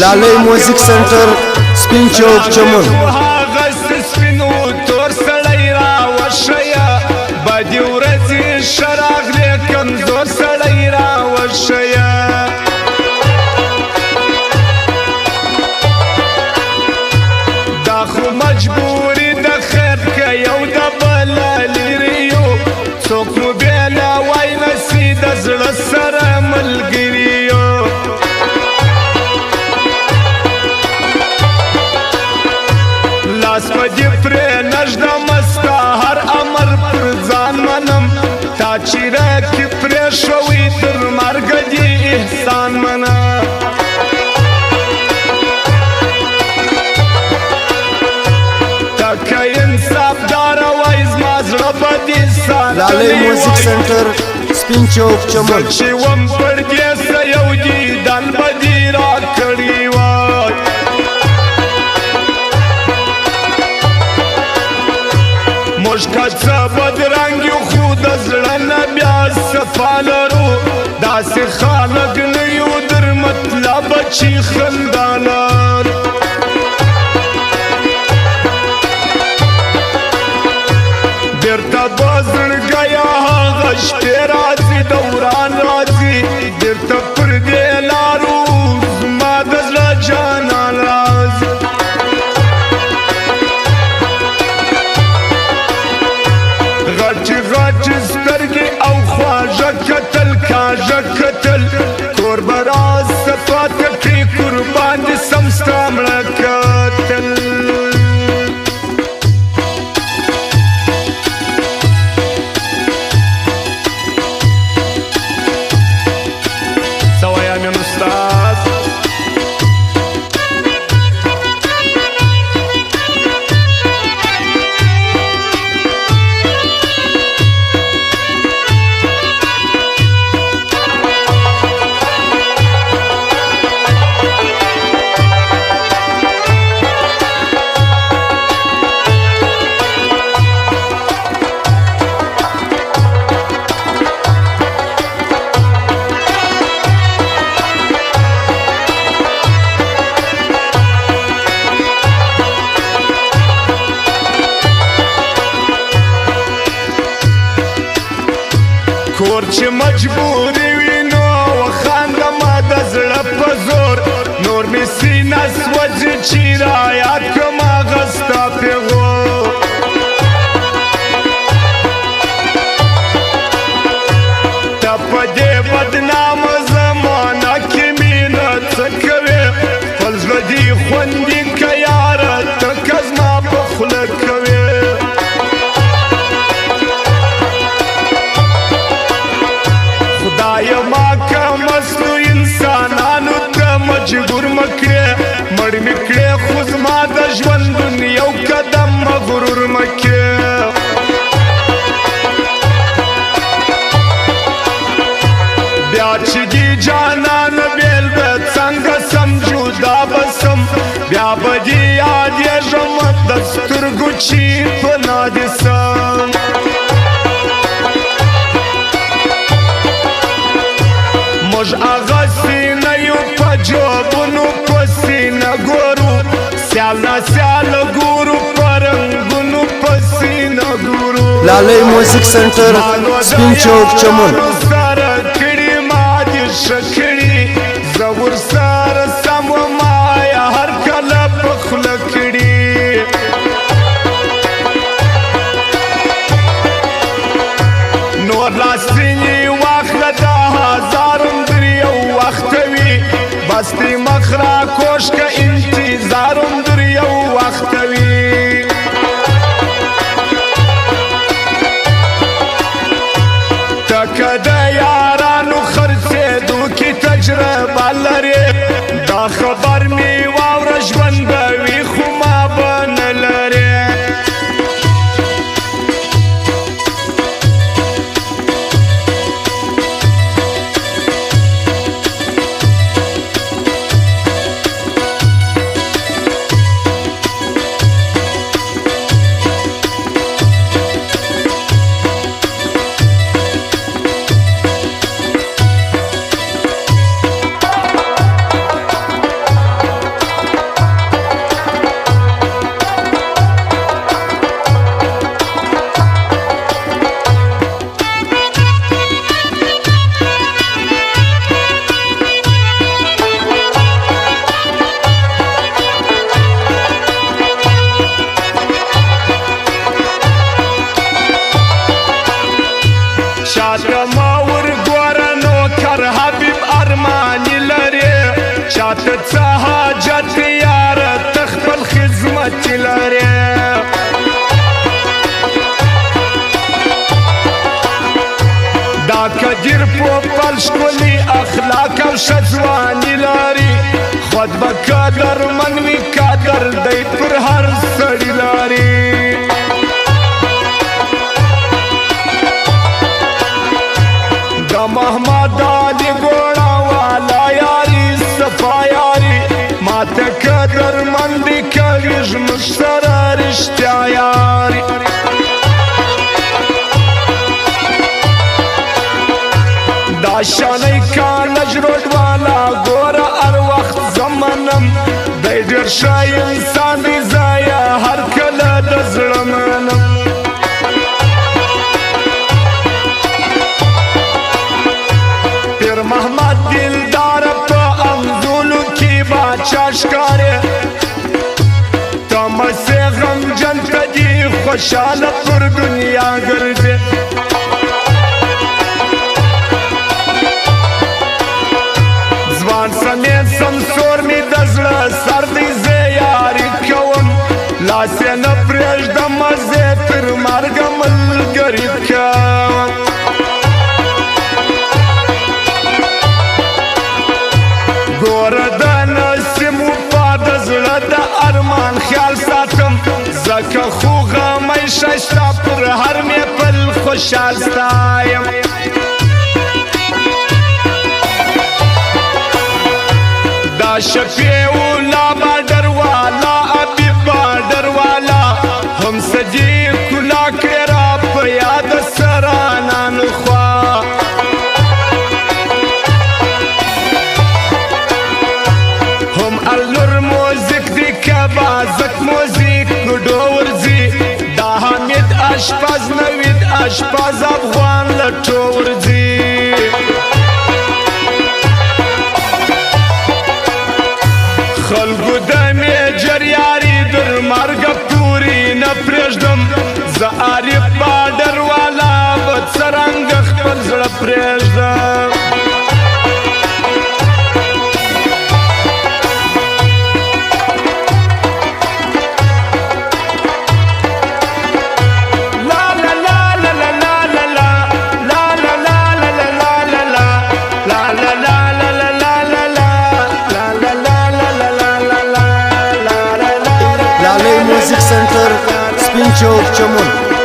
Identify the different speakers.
Speaker 1: لالی موزیک سنټر سپین چوک چمن
Speaker 2: سپینو تور سړی راوښیه بدې ورځې ښه راغلې کمزور سړی راوښیه دا خو مجبوري د خیر که یو د بله لرې یو څوک مو بېله وای نسي د زړه سره ملګري یو لاس په دې پرې نږدم ستا هر امر پر ځان منم تا چې راکې پرېښوی تر مرګه دې احسان منه که انصافداره وای زما زړه به دې
Speaker 1: لالی موزیک سنټر سپین چوک چمن
Speaker 2: زه چې وم پر دې څه یو دیدن به دې راکړي وای موږ که څه بدرنګ یو خو د زړه نه بیا صفا لرو داسې خلک نه یو در مطلبه چې خندا لرو بیرته به زړګیه هغه شپې راځي دوران راځي بیرته پر دې لارو زما د زړه جانان راځي غټې غټې سترګې او خواږه کتل کاږه کتل کور به راسته پاته کړي قربان دې سم ستا مړه کتل کور چې مجبوري وي نو وخاندمه د زړه په زور نور مې سینه سوځي چې رایاد کړم هغه ستا پیغور ته په دې بدنامه زمانه کې مینه څه کوې خپل زړه دې خوندي که یاره ته که زما په خوله کوې خدایه ما که مستو انسانانو ته مجبور مه کړې مړ مې کړې خو زما د ژوندون یو قدم مغرور مه کړې بیا چې دې جانانه بېل به څنګه سم جدا به سم بیا به دې یادېږم د سترګو چې فنا دې سم موږ اغسې نه یو په جوابونو پسې نه ګورو سیال ناسیال ګورو په رنګونو پسې نه ګورو
Speaker 1: لالی موزیک سنټر سپین چوک چمن
Speaker 2: سره کړي ما دې ښه کړي زه ورسره سم وما یا هر کله په خوله کړي نور لاسینې واخله د هزارو بس دی مخ را کوش که انتظارم در یو وقت وی تکه د یارانو خرڅېدو کې تجربه لرې دا خبر مې واوره ژوند به وي خو ما به نه لرې چاته څه حاجت یاره ته خپل خدمت لرې دا کدیر پوپل ښکلي اخلاق او ښه ځواني لري خود به قدرمن وي قدر دی پر هر سړي لري د محمد علي ګوړه والا یاري صفا یاري ماته قدرمن دي کوي زموږ سره رښتیا یاري دا شانې کالج روډ والا ګوره هر وخت زمنم دی ډېر ښه انسان دی زه یې هر کله د زړه منم پیر محمد دلدار په انځولو کې باچا ښکارې تمسې غمجن ته دي خوشحاله پر دنیا ګرځې ځوان سمیت سمسور می د زړه سر دی زه یاري کوم لاس یې نه پرېږدم زه تر مرګه ملګري کوم ګوره د نسیم وفا د زړه د ارمان خیال ساتم ځکه خو غمی ښایسته پر هر محفل خوشحال ستایم دا شفیع الله بارډر والا ابي بارډر والا هم صدیق الله کړه را په یاد سره نن خوا هم النور موزیک دی کبازک موزیک ګډو ورځي دا حمید اشپز نوید اشپز افغان لټو ورځي خلقو د میجر یاري در مرګه پورې نه پرېږدم زه عارف بارډر والا به څرنګه خپل زړه پرېږدم
Speaker 1: Lalei Music Center, Spin Chowk, Chamun.